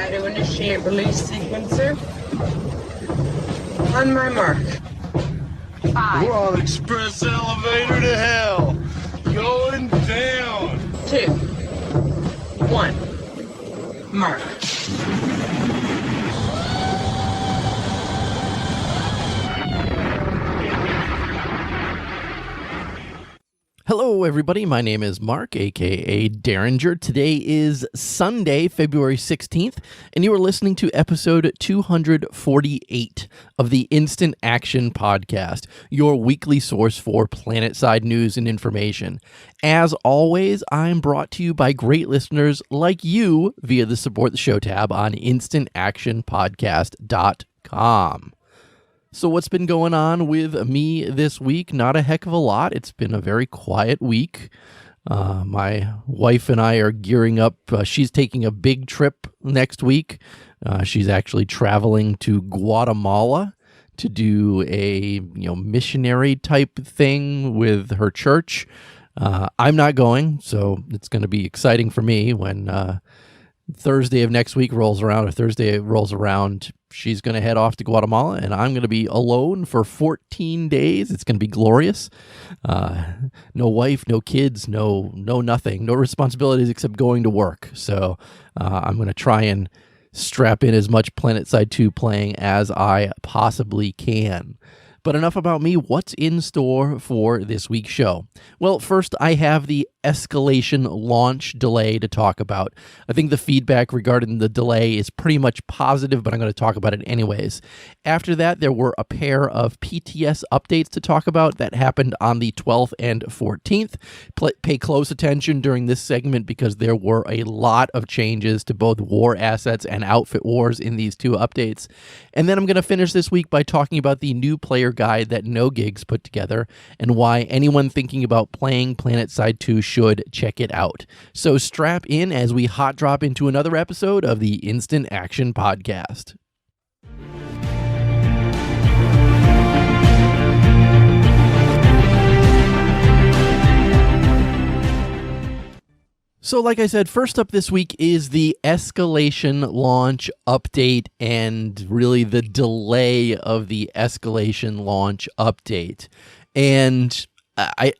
Prepare to initiate release sequencer. On my mark. 5. We're on express elevator to hell. Going down. 2. 1. Mark. Hello, everybody. My name is Mark, aka Derringer. Today is Sunday, February 16th, and you are listening to episode 248 of the Instant Action Podcast, your weekly source for Planetside news and information. As always, I'm brought to you by great listeners like you via the Support the Show tab on instantactionpodcast.com. So what's been going on with me this week? Not a heck of a lot. It's been a very quiet week. My wife and I are gearing up. She's taking a big trip next week. She's actually traveling to Guatemala to do a missionary type thing with her church. I'm not going, so it's going to be exciting for me when Thursday of next week rolls around, or Thursday rolls around. She's going to head off to Guatemala, and I'm going to be alone for 14 days. It's going to be glorious. No wife, no kids, no nothing, no responsibilities except going to work. So I'm going to try and strap in as much Planetside 2 playing as I possibly can. But enough about me. What's in store for this week's show? Well, first, I have the Escalation launch delay to talk about. I think the feedback regarding the delay is pretty much positive, but I'm going to talk about it anyways. After that, there were a pair of PTS updates to talk about that happened on the 12th and 14th. Pay close attention during this segment because there were a lot of changes to both war assets and outfit wars in these two updates. And then I'm going to finish this week by talking about the new player guide that Nogigs put together and why anyone thinking about playing Planetside 2 should check it out. So strap in as we hot drop into another episode of the Instant Action Podcast. So like I said, first up this week is the Escalation launch update and really the delay of the Escalation launch update. And I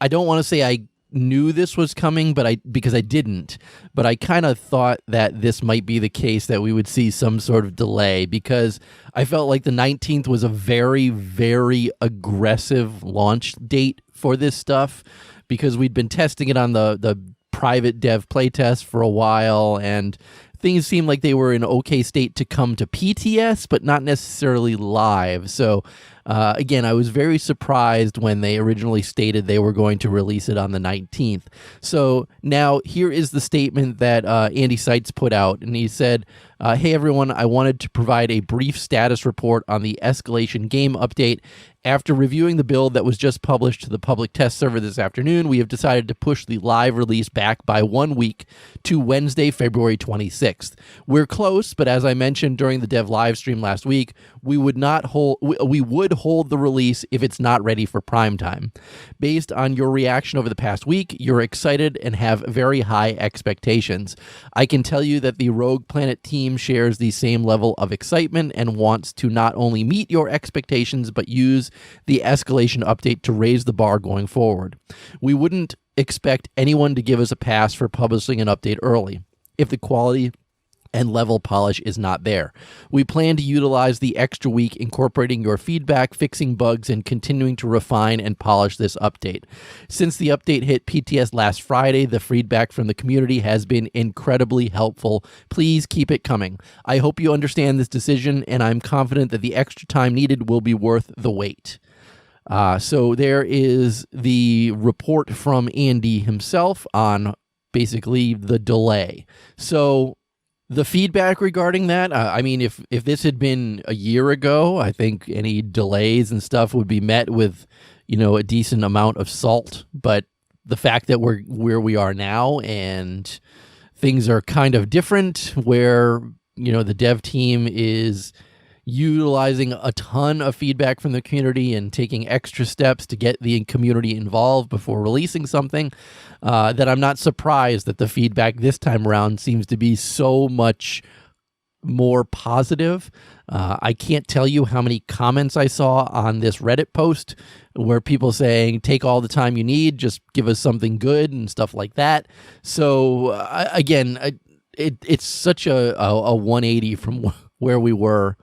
don't want to say I knew this was coming, because I didn't, but I kind of thought that this might be the case, that we would see some sort of delay, because I felt like the 19th was a very, very aggressive launch date for this stuff, because we'd been testing it on the private dev playtest for a while, and things seemed like they were in okay state to come to PTS, but not necessarily live. So again, I was very surprised when they originally stated they were going to release it on the 19th. So now here is the statement that Andy Seitz put out, and he said, hey everyone, I wanted to provide a brief status report on the Escalation game update. After reviewing the build that was just published to the public test server this afternoon, we have decided to push the live release back by 1 week to Wednesday, February 26th. We're close, but as I mentioned during the dev live stream last week, we would hold the release if it's not ready for prime time. Based on your reaction over the past week, you're excited and have very high expectations. I can tell you that the Rogue Planet team shares the same level of excitement and wants to not only meet your expectations, but use the Escalation update to raise the bar going forward. We wouldn't expect anyone to give us a pass for publishing an update early if the quality and level polish is not there. We plan to utilize the extra week incorporating your feedback, fixing bugs, and continuing to refine and polish this update. Since the update hit PTS last Friday, the feedback from the community has been incredibly helpful. Please keep it coming. I hope you understand this decision, and I'm confident that the extra time needed will be worth the wait. So there is the report from Andy himself on basically the delay. So the feedback regarding that, I mean, if this had been a year ago, I think any delays and stuff would be met with, a decent amount of salt. But the fact that we're where we are now and things are kind of different, where, the dev team is utilizing a ton of feedback from the community and taking extra steps to get the community involved before releasing something, that I'm not surprised that the feedback this time around seems to be so much more positive. I can't tell you how many comments I saw on this Reddit post where people saying, take all the time you need, just give us something good and stuff like that. So it's such a 180 from where we were,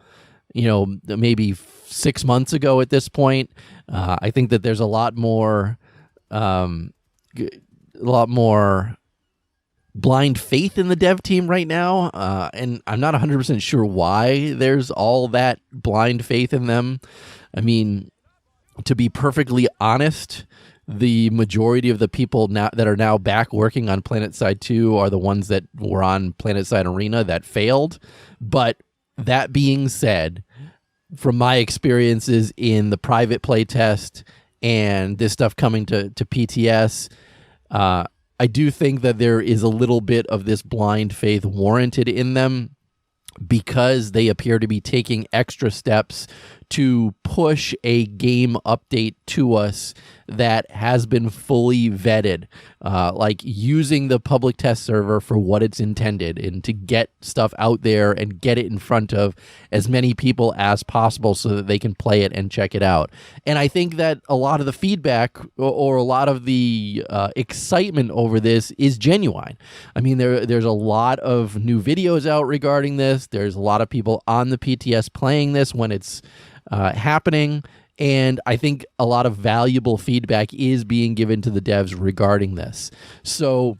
maybe 6 months ago at this point. I think that there's a lot more blind faith in the dev team right now, and I'm not 100% sure why there's all that blind faith in them. I mean, to be perfectly honest, the majority of the people now that are now back working on Planetside 2 are the ones that were on Planetside Arena that failed. But that being said, from my experiences in the private playtest and this stuff coming to PTS, I do think that there is a little bit of this blind faith warranted in them because they appear to be taking extra steps to push a game update to us that has been fully vetted, like using the public test server for what it's intended and to get stuff out there and get it in front of as many people as possible so that they can play it and check it out. And I think that a lot of the feedback or a lot of the excitement over this is genuine. I mean, there's a lot of new videos out regarding this. There's a lot of people on the PTS playing this when it's happening, and I think a lot of valuable feedback is being given to the devs regarding this. So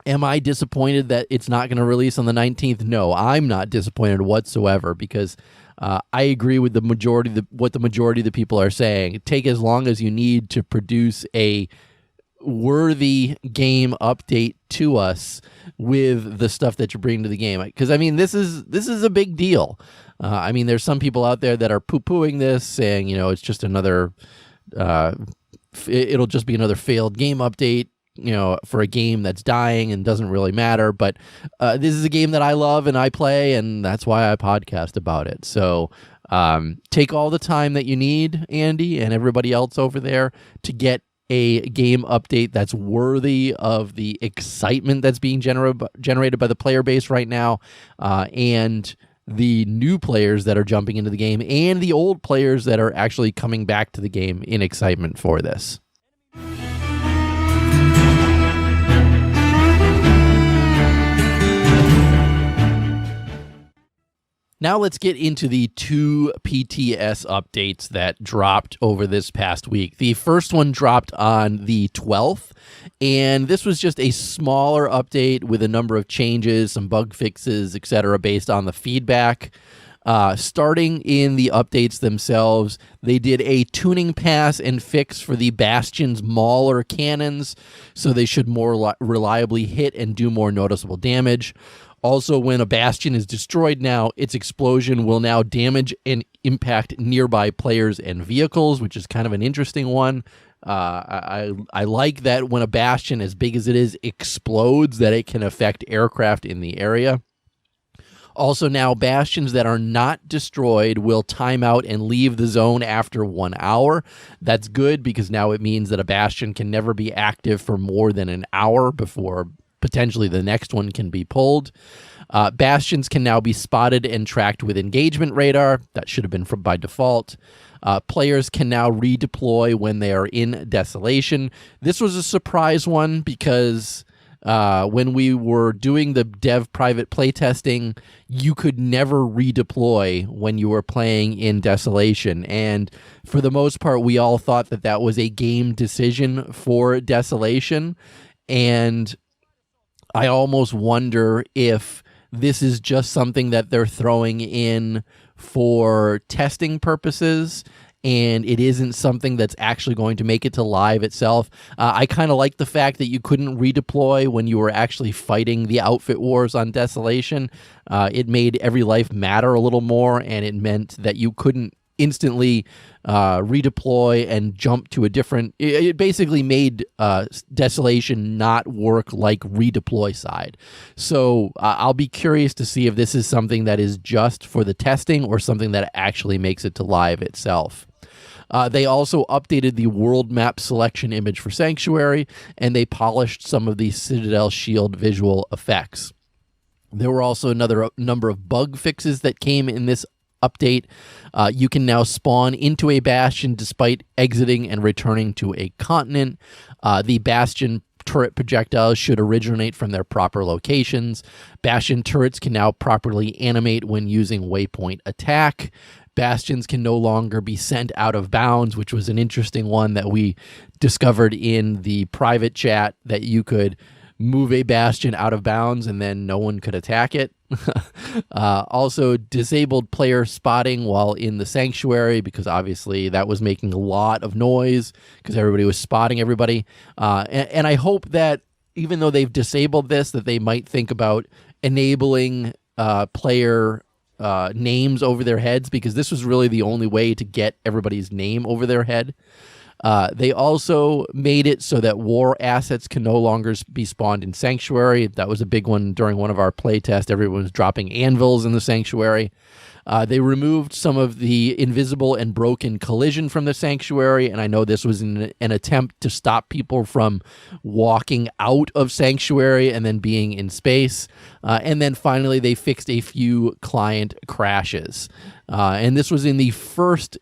am I disappointed that it's not going to release on the 19th? No, I'm not disappointed whatsoever because I agree with what the majority of the people are saying. Take as long as you need to produce a worthy game update to us with the stuff that you're bringing to the game, because I mean this is a big deal. I mean, there's some people out there that are poo-pooing this, saying it's just another it'll just be another failed game update, for a game that's dying and doesn't really matter. But this is a game that I love and I play, and that's why I podcast about it. So take all the time that you need, Andy, and everybody else over there, to get a game update that's worthy of the excitement that's being generated by the player base right now, and the new players that are jumping into the game and the old players that are actually coming back to the game in excitement for this. Now let's get into the 2 PTS updates that dropped over this past week. The first one dropped on the 12th, and this was just a smaller update with a number of changes, some bug fixes, etc., based on the feedback. Starting in the updates themselves, they did a tuning pass and fix for the Bastion's Mauler cannons, so they should more reliably hit and do more noticeable damage. Also, when a Bastion is destroyed now, its explosion will now damage and impact nearby players and vehicles, which is kind of an interesting one. I like that when a Bastion, as big as it is, explodes, that it can affect aircraft in the area. Also, now Bastions that are not destroyed will time out and leave the zone after 1 hour. That's good because now it means that a Bastion can never be active for more than an hour before potentially the next one can be pulled. Bastions can now be spotted and tracked with engagement radar. That should have been by default. Players can now redeploy when they are in Desolation. This was a surprise one because when we were doing the dev private playtesting, you could never redeploy when you were playing in Desolation. And for the most part, we all thought that that was a game decision for Desolation. And I almost wonder if this is just something that they're throwing in for testing purposes, and it isn't something that's actually going to make it to live itself. I kind of like the fact that you couldn't redeploy when you were actually fighting the outfit wars on Desolation. It made every life matter a little more, and it meant that you couldn't instantly redeploy and jump to a different. It basically made Desolation not work like redeploy side. So I'll be curious to see if this is something that is just for the testing or something that actually makes it to live itself. They also updated the world map selection image for Sanctuary, and they polished some of the Citadel Shield visual effects. There were also another number of bug fixes that came in this update. You can now spawn into a bastion despite exiting and returning to a continent. The bastion turret projectiles should originate from their proper locations. Bastion turrets can now properly animate when using waypoint attack. Bastions can no longer be sent out of bounds, which was an interesting one that we discovered in the private chat, that you could move a bastion out of bounds and then no one could attack it. Also, disabled player spotting while in the sanctuary, because obviously that was making a lot of noise because everybody was spotting everybody. And I hope that even though they've disabled this, that they might think about enabling player names over their heads, because this was really the only way to get everybody's name over their head. They also made it so that war assets can no longer be spawned in Sanctuary. That was a big one during one of our playtests. Everyone was dropping anvils in the Sanctuary. They removed some of the invisible and broken collision from the Sanctuary, and I know this was an attempt to stop people from walking out of Sanctuary and then being in space. And then finally, they fixed a few client crashes. And this was in the first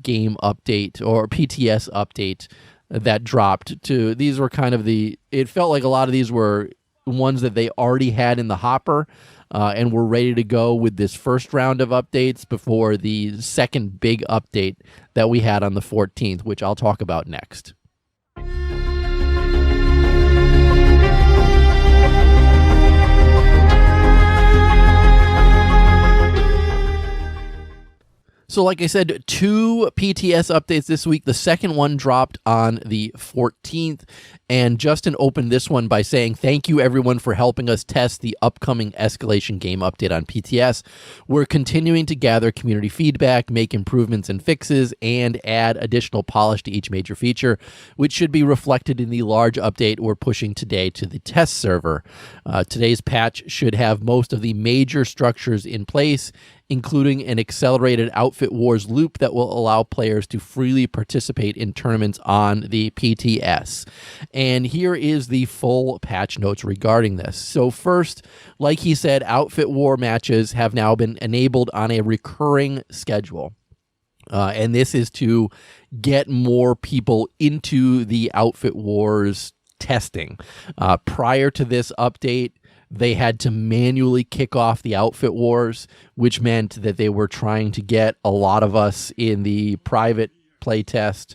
game update, or PTS update, that dropped to. These were kind of it felt like a lot of these were ones that they already had in the hopper, and were ready to go with this first round of updates before the second big update that we had on the 14th, which I'll talk about next. So like I said, 2 PTS updates this week. The second one dropped on the 14th, and Justin opened this one by saying, "Thank you everyone for helping us test the upcoming Escalation game update on PTS. We're continuing to gather community feedback, make improvements and fixes, and add additional polish to each major feature, which should be reflected in the large update we're pushing today to the test server. Today's patch should have most of the major structures in place, including an accelerated outfit wars loop that will allow players to freely participate in tournaments on the PTS." And here is the full patch notes regarding this. So first, like he said, outfit war matches have now been enabled on a recurring schedule. And this is to get more people into the outfit wars testing. Prior to this update, they had to manually kick off the outfit wars, which meant that they were trying to get a lot of us in the private playtest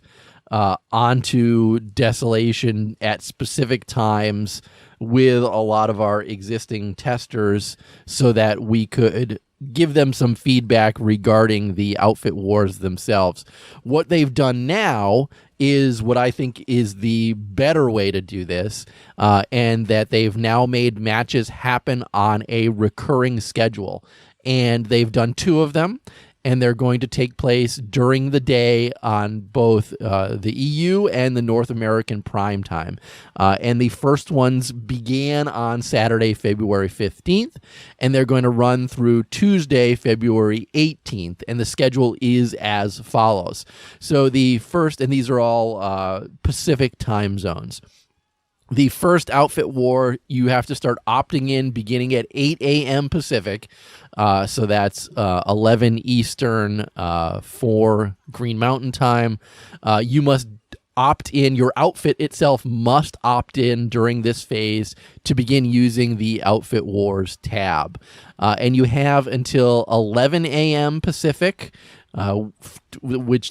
onto Desolation at specific times with a lot of our existing testers so that we could give them some feedback regarding the outfit wars themselves. What they've done now is what I think is the better way to do this, and that they've now made matches happen on a recurring schedule. And they've done 2 of them, and they're going to take place during the day on both the EU and the North American prime time. And the first ones began on Saturday, February 15th, and they're going to run through Tuesday, February 18th. And the schedule is as follows. So the first, and these are all Pacific time zones. The first outfit war, you have to start opting in beginning at 8 a.m. Pacific. So that's 11 Eastern, 4 Green Mountain time. You must opt in. Your outfit itself must opt in during this phase to begin using the Outfit Wars tab. And you have until 11 a.m. Pacific, which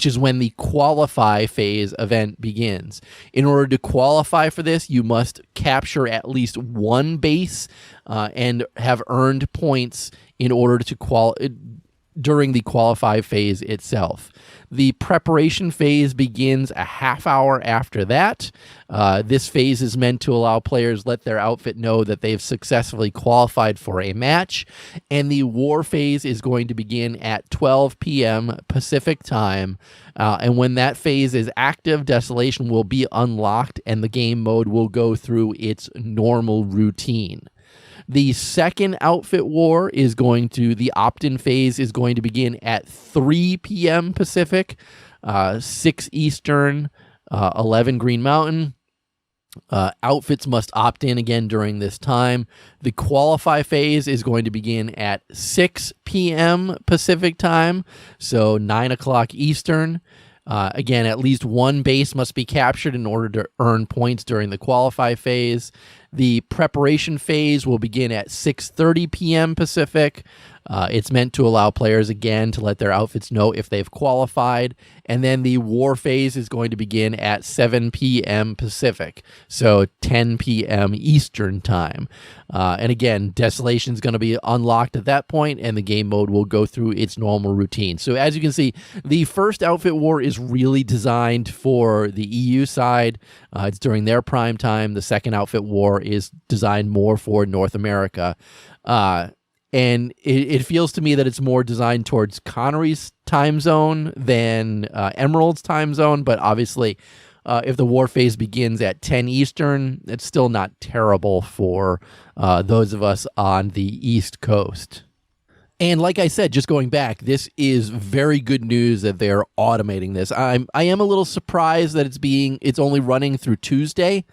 is when the qualify phase event begins. In order to qualify for this, you must capture at least 1 base and have earned points in order to during the qualify phase itself. The preparation phase begins a half hour after that. This phase is meant to allow players let their outfit know that they've successfully qualified for a match. And the war phase is going to begin at 12 p.m. Pacific time. And when that phase is active, Desolation will be unlocked and the game mode will go through its normal routine. The second outfit war is the opt-in phase is going to begin at 3 p.m. Pacific, 6 Eastern, 11 Green Mountain. Outfits must opt in again during this time. The qualify phase is going to begin at 6 p.m. Pacific time, so 9 o'clock Eastern. Again, at least one base must be captured in order to earn points during the qualify phase. The preparation phase will begin at 6:30 p.m. Pacific. It's meant to allow players, again, to let their outfits know if they've qualified. And then the war phase is going to begin at 7 p.m. Pacific, so 10 p.m. Eastern time. And again, Desolation is going to be unlocked at that point, and the game mode will go through its normal routine. So as you can see, the first outfit war is really designed for the EU side. It's during their prime time. The second outfit war is designed more for North America. And it feels to me that it's more designed towards Connery's time zone than Emerald's time zone. But obviously, if the war phase begins at 10 Eastern, it's still not terrible for those of us on the East Coast. And like I said, just going back, this is very good news that they're automating this. I am a little surprised that it's only running through Tuesday.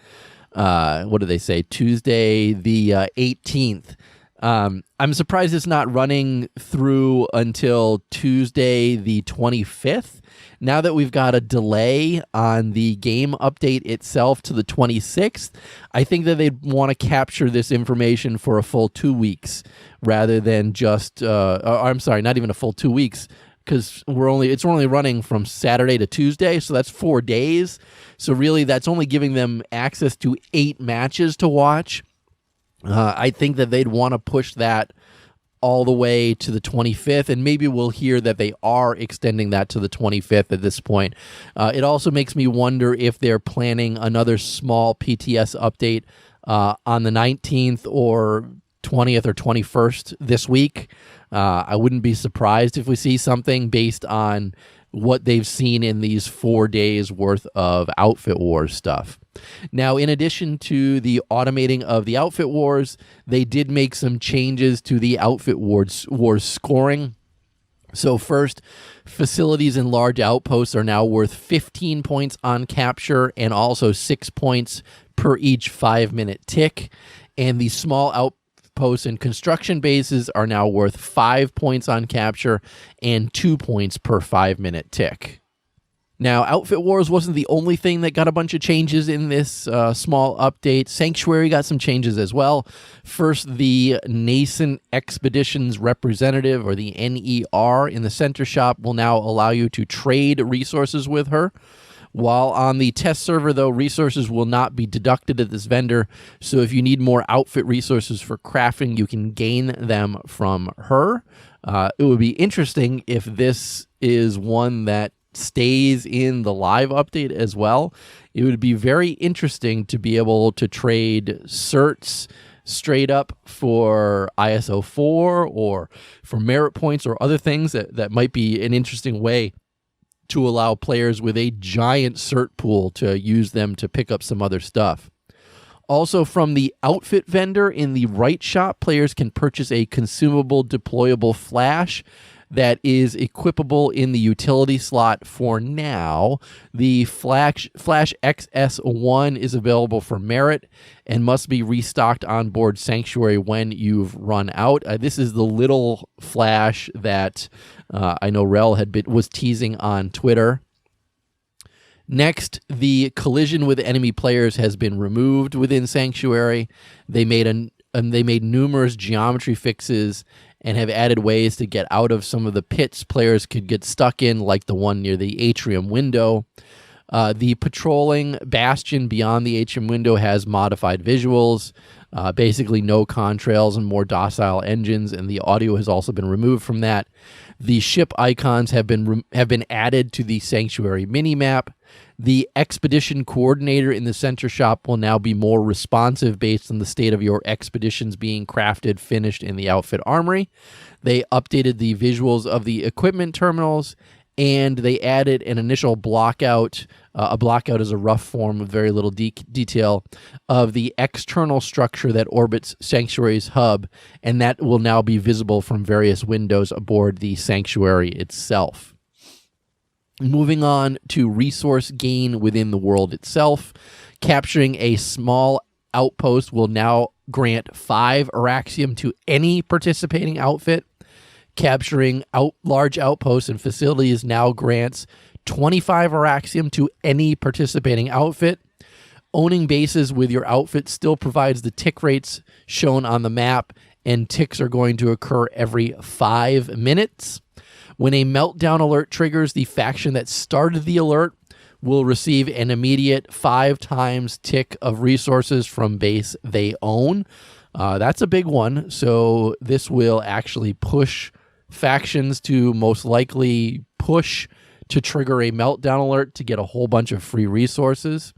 What do they say? Tuesday the 18th. I'm surprised it's not running through until Tuesday the 25th. Now that we've got a delay on the game update itself to the 26th, I think that they'd want to capture this information for a full 2 weeks rather than just, I'm sorry, not even a full 2 weeks, because it's only running from Saturday to Tuesday, so that's 4 days. So really, that's only giving them access to 8 matches to watch. I think that they'd want to push that all the way to the 25th, and maybe we'll hear that they are extending that to the 25th at this point. It also makes me wonder if they're planning another small PTS update on the 19th or 20th or 21st this week. I wouldn't be surprised if we see something based on what they've seen in these 4 days worth of Outfit Wars stuff. Now, in addition to the automating of the Outfit Wars, they did make some changes to the Outfit Wars scoring. So first, facilities and large outposts are now worth 15 points on capture and also 6 points per each 5-minute tick. And the small outposts and construction bases are now worth 5 points on capture and 2 points per 5-minute tick. Now, Outfit Wars wasn't the only thing that got a bunch of changes in this small update. Sanctuary got some changes as well. First, the Nascent Expeditions Representative, or the NER, in the center shop will now allow you to trade resources with her. While on the test server, though, resources will not be deducted at this vendor. So if you need more outfit resources for crafting, you can gain them from her. It would be interesting if this is one that stays in the live update as well. It would be very interesting to be able to trade certs straight up for ISO 4 or for merit points or other things that might be an interesting way to allow players with a giant cert pool to use them to pick up some other stuff. Also, from the outfit vendor in the right shop, players can purchase a consumable deployable flash that is equipable in the utility slot for now. The Flash XS1 is available for merit and must be restocked on board Sanctuary when you've run out. This is the little flash that I know Rel was teasing on Twitter. Next, the collision with enemy players has been removed within Sanctuary. They made numerous geometry fixes and have added ways to get out of some of the pits players could get stuck in, like the one near the atrium window. The patrolling bastion beyond the atrium window has modified visuals, basically no contrails and more docile engines, and the audio has also been removed from that. The ship icons have been added to the Sanctuary minimap. The expedition coordinator in the center shop will now be more responsive based on the state of your expeditions being crafted, finished in the outfit armory. They updated the visuals of the equipment terminals, and they added an initial blockout. A blockout is a rough form with very little detail of the external structure that orbits Sanctuary's hub, and that will now be visible from various windows aboard the Sanctuary itself. Moving on to resource gain within the world itself. Capturing a small outpost will now grant 5 Araxium to any participating outfit. Capturing large outposts and facilities now grants 25 Araxium to any participating outfit. Owning bases with your outfit still provides the tick rates shown on the map, and ticks are going to occur every 5 minutes. When a meltdown alert triggers, the faction that started the alert will receive an immediate 5 times tick of resources from base they own. That's a big one. So this will actually push factions to most likely push to trigger a meltdown alert to get a whole bunch of free resources.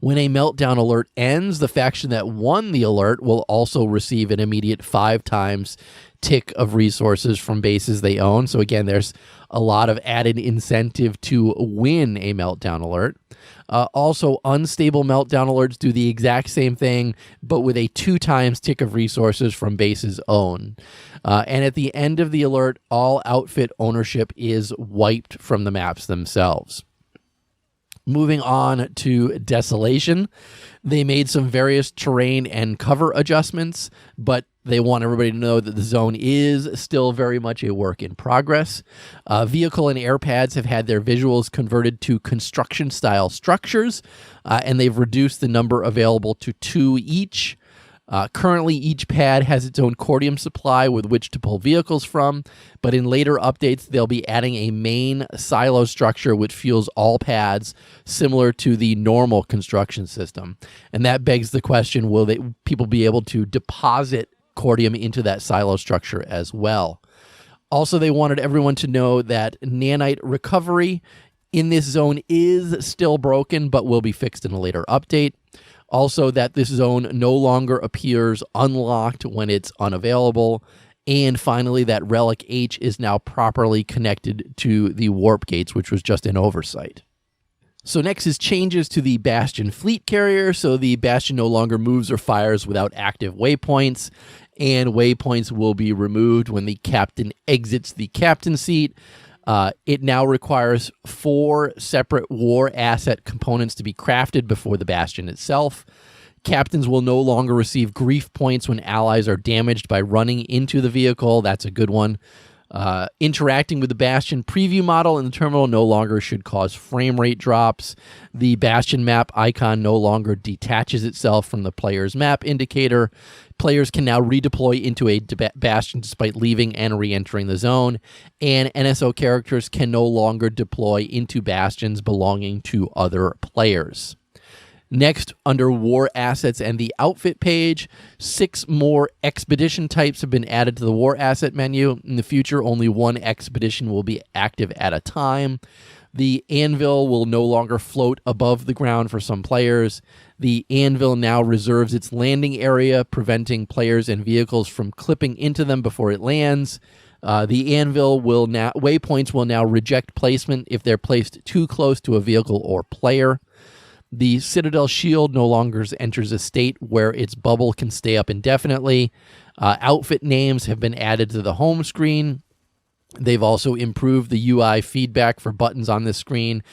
When a meltdown alert ends, the faction that won the alert will also receive an immediate 5 times tick of resources from bases they own. So again, there's a lot of added incentive to win a meltdown alert. Also, unstable meltdown alerts do the exact same thing, but with a 2 times tick of resources from bases owned. And at the end of the alert, all outfit ownership is wiped from the maps themselves. Moving on to Desolation, they made some various terrain and cover adjustments, but they want everybody to know that the zone is still very much a work in progress. Vehicle and air pads have had their visuals converted to construction-style structures, and they've reduced the number available to 2 each. Currently, each pad has its own cordium supply with which to pull vehicles from, but in later updates, they'll be adding a main silo structure which fuels all pads, similar to the normal construction system. And that begs the question, will people be able to deposit cordium into that silo structure as well? Also, they wanted everyone to know that nanite recovery in this zone is still broken, but will be fixed in a later update. Also, that this zone no longer appears unlocked when it's unavailable. And finally, that Relic H is now properly connected to the warp gates, which was just an oversight. So next is changes to the Bastion fleet carrier. So the Bastion no longer moves or fires without active waypoints, and waypoints will be removed when the captain exits the captain seat. It now requires 4 separate war asset components to be crafted before the Bastion itself. Captains will no longer receive grief points when allies are damaged by running into the vehicle. That's a good one. Interacting with the Bastion preview model in the terminal no longer should cause frame rate drops. The Bastion map icon no longer detaches itself from the player's map indicator. Players can now redeploy into a Bastion despite leaving and re-entering the zone. And NSO characters can no longer deploy into Bastions belonging to other players. Next, under War Assets and the Outfit page, 6 more expedition types have been added to the War Asset menu. In the future, only 1 expedition will be active at a time. The Anvil will no longer float above the ground for some players. The Anvil now reserves its landing area, preventing players and vehicles from clipping into them before it lands. The Anvil waypoints will now reject placement if they're placed too close to a vehicle or player. The Citadel Shield no longer enters a state where its bubble can stay up indefinitely. Outfit names have been added to the home screen. They've also improved the UI feedback for buttons on this screen.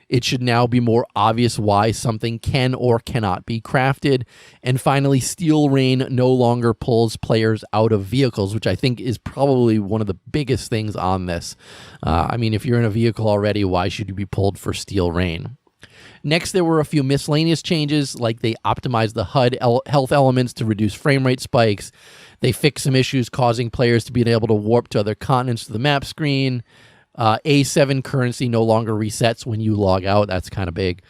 It should now be more obvious why something can or cannot be crafted. And finally, Steel Rain no longer pulls players out of vehicles, which I think is probably one of the biggest things on this. I mean, if you're in a vehicle already, why should you be pulled for Steel Rain? Next, there were a few miscellaneous changes, like they optimized the HUD health elements to reduce frame rate spikes. They fixed some issues causing players to be able to warp to other continents to the map screen. A7 currency no longer resets when you log out. That's kind of big.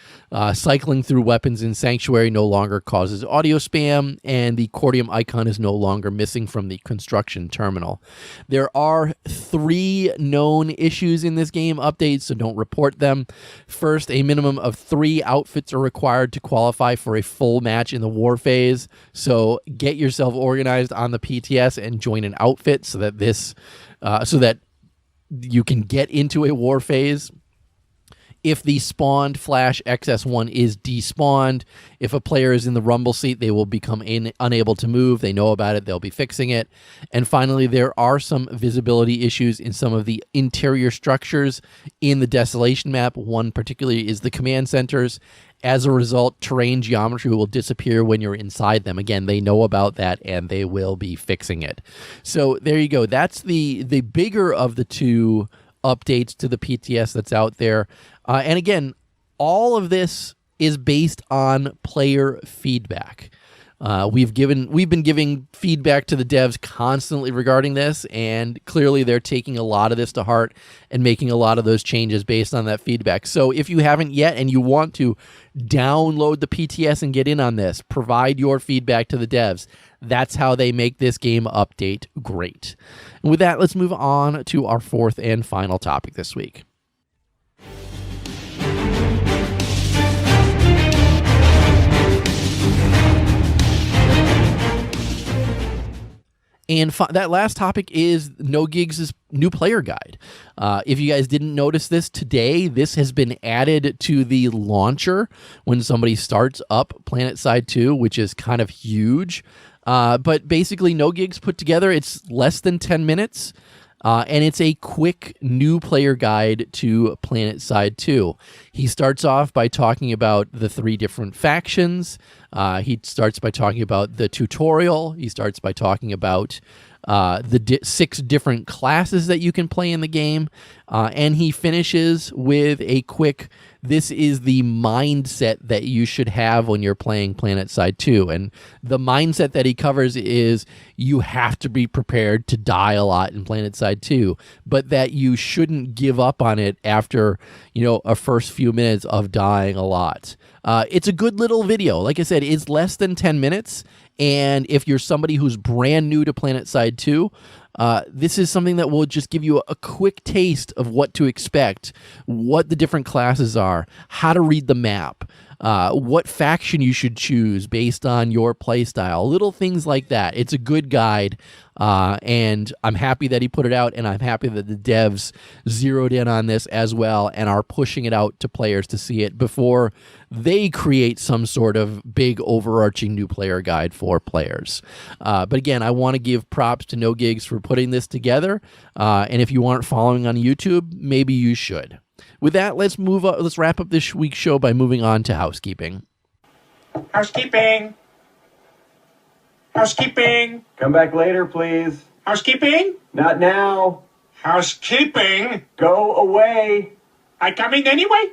Cycling through weapons in Sanctuary no longer causes audio spam, and the Cordium icon is no longer missing from the construction terminal. There are 3 known issues in this game update, so don't report them. First, a minimum of 3 outfits are required to qualify for a full match in the war phase, so get yourself organized on the PTS and join an outfit so that you can get into a war phase. If the spawned Flash XS1 is despawned, if a player is in the rumble seat, they will become unable to move. They know about it. They'll be fixing it. And finally, there are some visibility issues in some of the interior structures in the Desolation map. One particularly is the command centers. As a result, terrain geometry will disappear when you're inside them. Again, they know about that, and they will be fixing it. So there you go. That's the bigger of the two updates to the PTS that's out there. And again, all of this is based on player feedback. We've been giving feedback to the devs constantly regarding this, and clearly they're taking a lot of this to heart and making a lot of those changes based on that feedback. So if you haven't yet and you want to download the PTS and get in on this, provide your feedback to the devs. That's how they make this game update great. And with that, let's move on to our fourth and final topic this week. And that last topic is Nogigs' new player guide. If you guys didn't notice this today, this has been added to the launcher when somebody starts up Planetside 2, which is kind of huge. But basically, Nogigs put together, it's less than 10 minutes. And it's a quick new player guide to Planetside 2. He starts off by talking about the 3 different factions. He starts by talking about the tutorial. He starts by talking about the 6 different classes that you can play in the game. And he finishes with a quick, this is the mindset that you should have when you're playing Planetside 2. And the mindset that he covers is you have to be prepared to die a lot in Planetside 2, but that you shouldn't give up on it after, a first few minutes of dying a lot. It's a good little video. Like I said, it's less than 10 minutes. And if you're somebody who's brand new to Planetside 2, this is something that will just give you a quick taste of what to expect, what the different classes are, how to read the map, what faction you should choose based on your playstyle, little things like that. It's a good guide, and I'm happy that he put it out, and I'm happy that the devs zeroed in on this as well and are pushing it out to players to see it before they create some sort of big overarching new player guide for players. But again, I want to give props to Nogigs for putting this together, and if you aren't following on YouTube, maybe you should. With that, let's wrap up this week's show by moving on to housekeeping. Housekeeping. Housekeeping. Come back later, please. Housekeeping. Not now. Housekeeping. Go away. I coming anyway?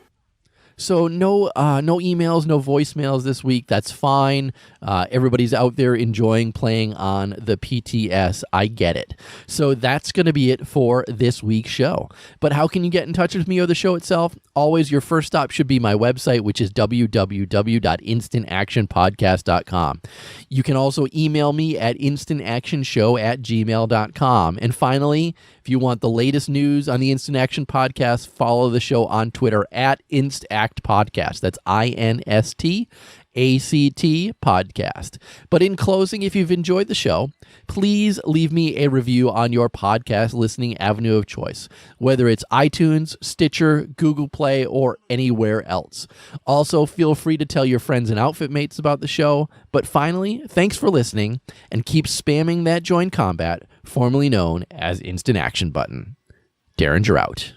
So no emails, no voicemails this week. That's fine. Everybody's out there enjoying playing on the PTS. I get it. So that's going to be it for this week's show. But how can you get in touch with me or the show itself? Always your first stop should be my website, which is www.instantactionpodcast.com. You can also email me at instantactionshow@gmail.com. And finally, if you want the latest news on the Instant Action Podcast, follow the show on Twitter at InstActPodcast. That's INSTACT Podcast. But in closing, if you've enjoyed the show, please leave me a review on your podcast listening avenue of choice, whether it's iTunes, Stitcher, Google Play, or anywhere else. Also, feel free to tell your friends and outfit mates about the show. But finally, thanks for listening, and keep spamming that join combat, formerly known as Instant Action button. Derringer out.